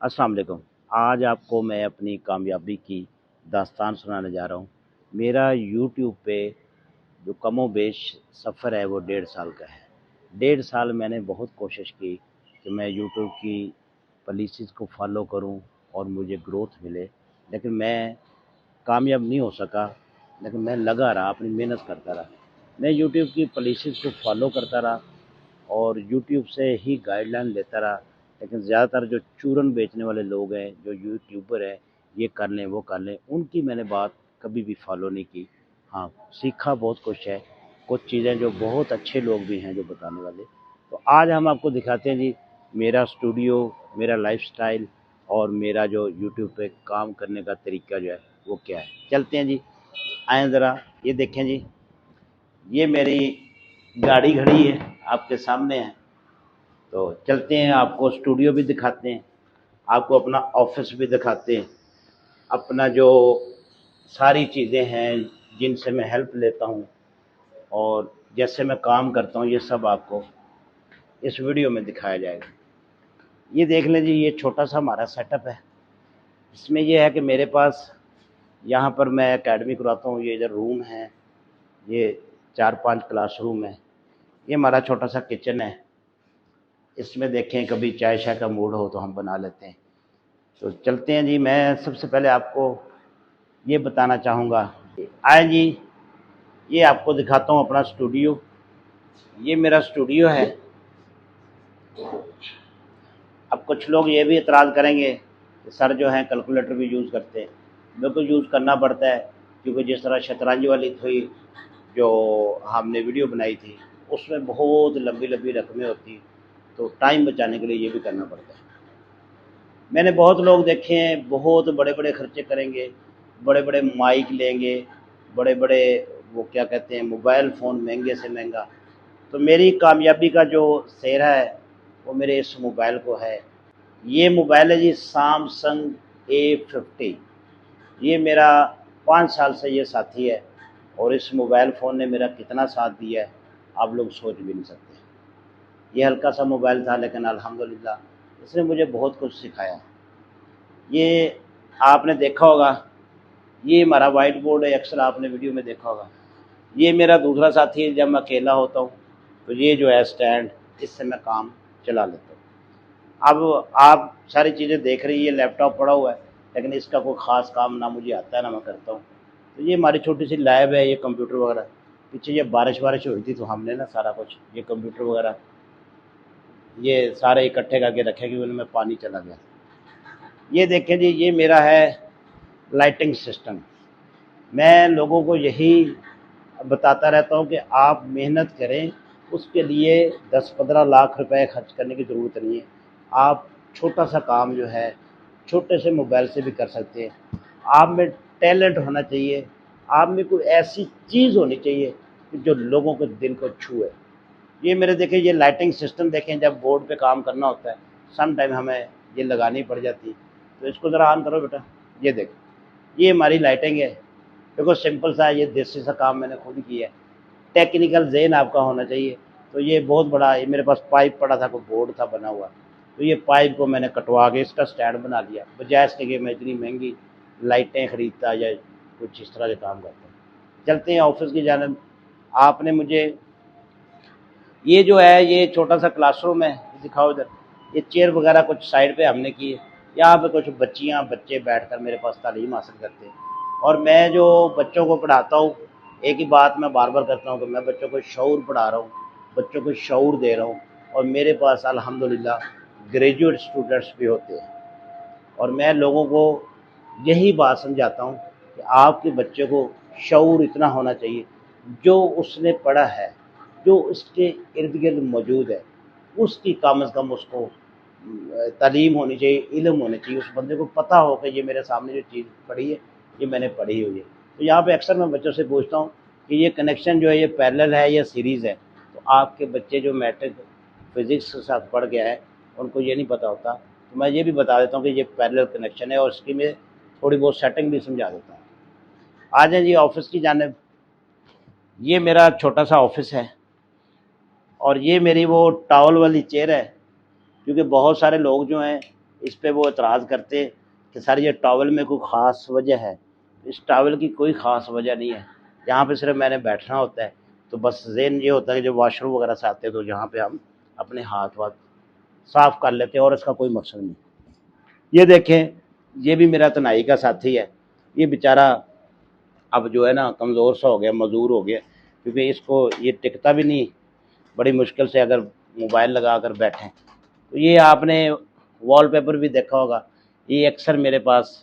अस्सलाम वालेकुम। आज आपको मैं अपनी कामयाबी की दास्तान सुनाने जा रहा हूँ। मेरा यूट्यूब पे जो कमो बेश सफ़र है वो 1.5 साल का है। 1.5 साल मैंने बहुत कोशिश की कि मैं यूट्यूब की पॉलिसीज़ को फॉलो करूँ और मुझे ग्रोथ मिले, लेकिन मैं कामयाब नहीं हो सका। लेकिन मैं लगा रहा, अपनी मेहनत करता रहा। मैं यूट्यूब की पॉलिसीज़ को फॉलो करता रहा और यूट्यूब से ही गाइडलाइन लेता रहा। लेकिन ज़्यादातर जो चूरन बेचने वाले लोग हैं, जो यूट्यूबर हैं, ये कर लें वो कर लें, उनकी मैंने बात कभी भी फॉलो नहीं की। हाँ, सीखा बहुत कुछ है, कुछ चीज़ें जो बहुत अच्छे लोग भी हैं जो बताने वाले। तो आज हम आपको दिखाते हैं जी मेरा स्टूडियो, मेरा लाइफस्टाइल और मेरा जो यूट्यूब पे काम करने का तरीका जो है वो क्या है। चलते हैं जी, आएँ ज़रा, ये देखें जी, ये मेरी गाड़ी खड़ी है आपके सामने है। तो चलते हैं, आपको स्टूडियो भी दिखाते हैं, आपको अपना ऑफिस भी दिखाते हैं, अपना जो सारी चीज़ें हैं जिनसे मैं हेल्प लेता हूँ और जैसे मैं काम करता हूँ, ये सब आपको इस वीडियो में दिखाया जाएगा। ये देख लें जी, ये छोटा सा हमारा सेटअप है। इसमें ये है कि मेरे पास यहाँ पर मैं एकेडमी कराता हूँ। ये इधर रूम है, ये 4-5 क्लासरूम है। ये हमारा छोटा सा किचन है। इसमें देखें कभी चाय शाय का मूड हो तो हम बना लेते हैं। तो चलते हैं जी, मैं सबसे पहले आपको ये बताना चाहूँगा। आए जी, ये आपको दिखाता हूँ अपना स्टूडियो। ये मेरा स्टूडियो है। अब कुछ लोग ये भी एतराज़ करेंगे कि सर जो हैं कैलकुलेटर भी यूज़ करते हैं। मेरे को यूज़ करना पड़ता है, क्योंकि जिस तरह शतरंज वाली थी जो हमने वीडियो बनाई थी, उसमें बहुत लंबी लंबी रकमें होती, तो टाइम बचाने के लिए ये भी करना पड़ता है। मैंने बहुत लोग देखे हैं, बहुत बड़े बड़े खर्चे करेंगे, बड़े बड़े माइक लेंगे, बड़े बड़े वो क्या कहते हैं मोबाइल फ़ोन महंगे से महंगा। तो मेरी कामयाबी का जो सेहरा है वो मेरे इस मोबाइल को है। ये मोबाइल है जी सैमसंग A50। ये मेरा 5 साल से ये साथी है और इस मोबाइल फ़ोन ने मेरा कितना साथ दिया है आप लोग सोच भी नहीं सकते। ये हल्का सा मोबाइल था, लेकिन अल्हम्दुलिल्लाह इसने मुझे बहुत कुछ सिखाया। ये आपने देखा होगा, ये हमारा वाइट बोर्ड है, अक्सर आपने वीडियो में देखा होगा। ये मेरा दूसरा साथी है। जब मैं अकेला होता हूँ तो ये जो है स्टैंड, इससे मैं काम चला लेता हूँ। अब आप सारी चीज़ें देख रही है, लैपटॉप पड़ा हुआ है, लेकिन इसका कोई ख़ास काम ना मुझे आता है ना मैं करता हूँ। तो ये हमारी छोटी सी लैब है, ये कंप्यूटर वगैरह। पीछे ये बारिश वारिश हुई थी तो हमने ना सारा कुछ ये कंप्यूटर वगैरह ये सारे इकट्ठे करके रखे कि उनमें पानी चला गया। ये देखें जी, ये मेरा है लाइटिंग सिस्टम। मैं लोगों को यही बताता रहता हूँ कि आप मेहनत करें, उसके लिए 10-15 लाख रुपए खर्च करने की ज़रूरत नहीं है। आप छोटा सा काम जो है छोटे से मोबाइल से भी कर सकते हैं। आप में टैलेंट होना चाहिए, आप में कोई ऐसी चीज़ होनी चाहिए कि जो लोगों के दिल को छुए। ये मेरे देखें, ये लाइटिंग सिस्टम देखें, जब बोर्ड पे काम करना होता है सम टाइम हमें ये लगानी पड़ जाती। तो इसको ज़रा ऑन करो बेटा। ये देखो, ये हमारी लाइटिंग है। देखो सिंपल सा, ये देसी सा काम मैंने खुद किया है। टेक्निकल ज़हन आपका होना चाहिए। तो ये बहुत बड़ा, ये मेरे पास पाइप पड़ा था, कोई बोर्ड था बना हुआ, तो ये पाइप को मैंने कटवा के इसका स्टैंड बना लिया, बजाय इसके कि मैं इतनी महंगी लाइटें ख़रीदता या कुछ इस तरह के काम करता। चलते हैं ऑफिस की जानब। आपने मुझे ये जो है ये छोटा सा क्लासरूम है, दिखाओ इधर। ये चेयर वगैरह कुछ साइड पे हमने की है। यहाँ पे कुछ बच्चियाँ बच्चे बैठकर मेरे पास तालीम हासिल करते हैं। और मैं जो बच्चों को पढ़ाता हूँ, एक ही बात मैं बार बार करता हूँ कि मैं बच्चों को शऊर पढ़ा रहा हूँ, बच्चों को शऊर दे रहा हूँ। और मेरे पास अल्हम्दुलिल्लाह ग्रेजुएट स्टूडेंट्स भी होते हैं। और मैं लोगों को यही बात समझाता हूँ कि आपके बच्चे को शऊर इतना होना चाहिए, जो उसने पढ़ा है, जो उसके इर्द गिर्द मौजूद है, उसकी कम अज़ कम उसको तालीम होनी चाहिए, इल्म होनी चाहिए। उस बंदे को पता हो कि ये मेरे सामने जो चीज़ पढ़ी है ये मैंने पढ़ी हुई है। तो यहाँ पे अक्सर मैं बच्चों से पूछता हूँ कि ये कनेक्शन जो है ये पैरेलल है या सीरीज़ है। तो आपके बच्चे जो मैट्रिक फिज़िक्स के साथ पढ़ गया है उनको ये नहीं पता होता, तो मैं ये भी बता देता हूँ कि ये पैरेलल कनेक्शन है और इसकी मैं थोड़ी बहुत सेटिंग भी समझा देता हूँ। आ जाए जी ऑफिस की जानिब। ये मेरा छोटा सा ऑफिस है और ये मेरी वो टॉवल वाली चेयर है, क्योंकि बहुत सारे लोग जो हैं اس پہ وہ اعتراض کرتے کہ سر یہ ٹاول میں کوئی خاص وجہ ہے. اس ٹاول کی کوئی خاص وجہ نہیں ہے. یہاں پہ صرف میں نے بیٹھنا ہوتا ہے تو بس ذہن یہ ہوتا ہے کہ جب واش روم وغیرہ سے آتے ہیں تو یہاں پہ ہم اپنے ہاتھ صاف کر لیتے ہیں اور اس کا کوئی مقصد نہیں. یہ دیکھیں یہ بھی میرا تنہائی کا ساتھی ہے. یہ بیچارہ اب جو ہے نا کمزور سا ہو گیا, مزدور ہو گیا, کیونکہ اس کو یہ ٹکتا بھی نہیں, بڑی مشکل سے اگر موبائل لگا کر بیٹھیں. تو یہ آپ نے وال پیپر بھی دیکھا ہوگا, یہ اکثر میرے پاس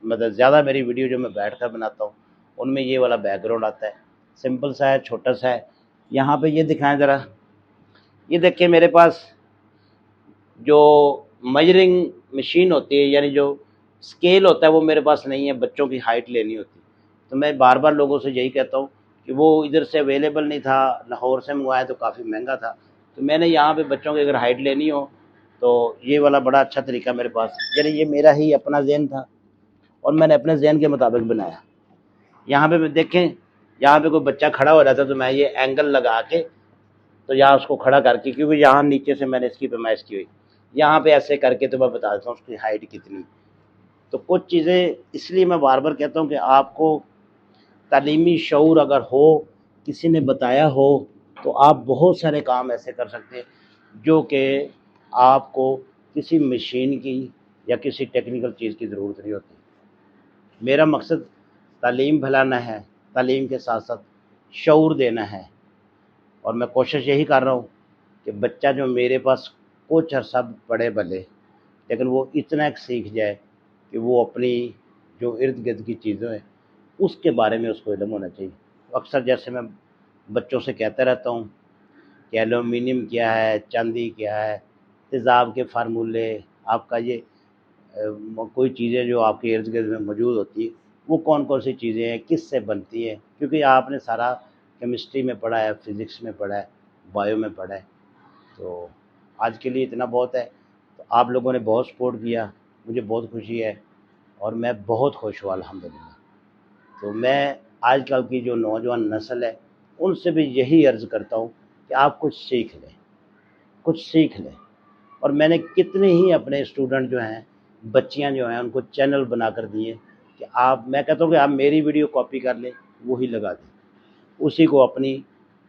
مطلب زیادہ میری ویڈیو جو میں بیٹھ کر بناتا ہوں ان میں یہ والا بیک گراؤنڈ آتا ہے. سمپل سا ہے, چھوٹا سا ہے. یہاں پہ یہ دکھائیں ذرا, یہ دیکھیں میرے پاس جو میجرنگ مشین ہوتی ہے یعنی جو اسکیل ہوتا ہے وہ میرے پاس نہیں ہے. بچوں کی ہائٹ لینی ہوتی تو میں بار بار لوگوں سے یہی کہتا ہوں کہ وہ ادھر سے اویلیبل نہیں تھا, لاہور سے منگوایا تو کافی مہنگا تھا. تو میں نے یہاں پہ بچوں کی اگر ہائٹ لینی ہو تو یہ والا بڑا اچھا طریقہ میرے پاس, یعنی یہ میرا ہی اپنا ذہن تھا اور میں نے اپنے ذہن کے مطابق بنایا. یہاں پہ دیکھیں, یہاں پہ کوئی بچہ کھڑا ہو رہا تھا تو میں یہ اینگل لگا کے تو یہاں اس کو کھڑا کر کے, کیونکہ یہاں نیچے سے میں نے اس کی پیمائش کی ہوئی, یہاں پہ ایسے کر کے تو میں بتا دیتا ہوں اس کی ہائٹ کتنی. تو کچھ چیزیں اس لیے میں بار بار کہتا ہوں کہ آپ کو تعلیمی شعور اگر ہو, کسی نے بتایا ہو, تو آپ بہت سارے کام ایسے کر سکتے ہیں جو کہ آپ کو کسی مشین کی یا کسی ٹیکنیکل چیز کی ضرورت نہیں ہوتی. میرا مقصد تعلیم پھیلانا ہے, تعلیم کے ساتھ ساتھ شعور دینا ہے, اور میں کوشش یہی کر رہا ہوں کہ بچہ جو میرے پاس کچھ عرصہ پڑھے بھلے, لیکن وہ اتنا سیکھ جائے کہ وہ اپنی جو ارد گرد کی چیزیں ہیں اس کے بارے میں اس کو علم ہونا چاہیے. اکثر جیسے میں بچوں سے کہتا رہتا ہوں کہ ایلومینیم کیا ہے, چاندی کیا ہے, تیزاب کے فارمولے, آپ کا یہ کوئی چیزیں جو آپ کے ارد گرد میں موجود ہوتی ہیں وہ کون کون سی چیزیں ہیں, کس سے بنتی ہیں, کیونکہ آپ نے سارا کیمسٹری میں پڑھا ہے, فزکس میں پڑھا ہے, بایو میں پڑھا ہے. تو آج کے لیے اتنا بہت ہے. تو آپ لوگوں نے بہت سپورٹ کیا, مجھے بہت خوشی ہے اور میں بہت خوش ہوں الحمدللہ. تو میں آج کل کی جو نوجوان نسل ہے ان سے بھی یہی عرض کرتا ہوں کہ آپ کچھ سیکھ لیں, کچھ سیکھ لیں. اور میں نے کتنے ہی اپنے اسٹوڈنٹ جو ہیں, بچیاں جو ہیں, ان کو چینل بنا کر دیے کہ آپ, میں کہتا ہوں کہ آپ میری ویڈیو کاپی کر لیں, وہی لگا دیں, اسی کو اپنی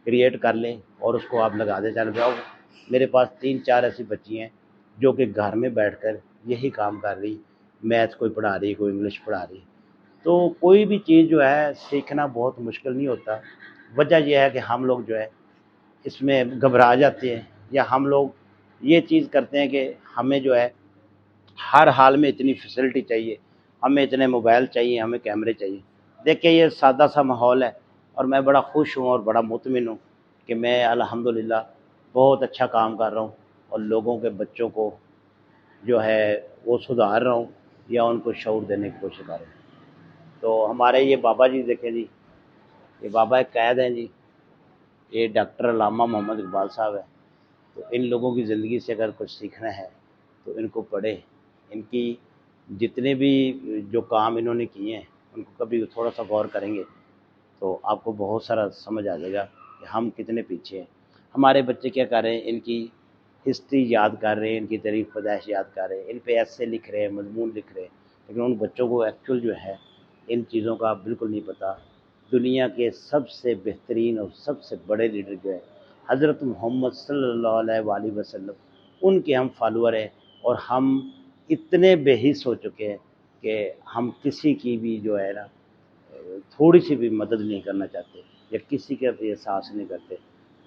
کریٹ کر لیں اور اس کو آپ لگا دیں چینل پہ. میرے پاس 3-4 ایسی بچی ہیں جو کہ گھر میں بیٹھ کر یہی کام کر رہی, میتھ کوئی پڑھا رہی, کوئی انگلش پڑھا رہی. تو کوئی بھی چیز جو ہے سیکھنا بہت مشکل نہیں ہوتا. وجہ یہ ہے کہ ہم لوگ جو ہے اس میں گھبرا جاتے ہیں, یا ہم لوگ یہ چیز کرتے ہیں کہ ہمیں جو ہے ہر حال میں اتنی فیسلٹی چاہیے, ہمیں اتنے موبائل چاہیے, ہمیں کیمرے چاہیے. دیکھیں یہ سادہ سا ماحول ہے اور میں بڑا خوش ہوں اور بڑا مطمئن ہوں کہ میں الحمدللہ بہت اچھا کام کر رہا ہوں اور لوگوں کے بچوں کو جو ہے وہ سدھار رہا ہوں یا ان کو شعور دینے کی کوشش کر رہا ہوں. تو ہمارے یہ بابا جی دیکھیں جی, یہ بابا ایک قائد ہیں جی, یہ ڈاکٹر علامہ محمد اقبال صاحب ہیں. تو ان لوگوں کی زندگی سے اگر کچھ سیکھنا ہے تو ان کو پڑھے. ان کی جتنے بھی جو کام انہوں نے کیے ہیں ان کو کبھی تھوڑا سا غور کریں گے تو آپ کو بہت سارا سمجھ آ جائے گا کہ ہم کتنے پیچھے ہیں. ہمارے بچے کیا کر رہے ہیں, ان کی ہسٹری یاد کر رہے ہیں, ان کی تاریخ پیدائش یاد کر رہے ہیں, ان پہ ایسے لکھ رہے ہیں, مضمون لکھ رہے ہیں, لیکن ان بچوں کو ایکچوئل جو ہے ان چیزوں کا بالکل نہیں پتہ. دنیا کے سب سے بہترین اور سب سے بڑے لیڈر جو ہے حضرت محمد صلی اللہ علیہ وآلہ وسلم, ان کے ہم فالوور ہیں, اور ہم اتنے بے حس ہو چکے ہیں کہ ہم کسی کی بھی جو ہے نا تھوڑی سی بھی مدد نہیں کرنا چاہتے یا کسی کا بھی احساس نہیں کرتے.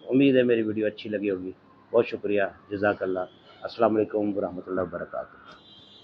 امید ہے میری ویڈیو اچھی لگی ہوگی. بہت شکریہ, جزاک اللہ. السلام علیکم ورحمۃ اللہ وبرکاتہ.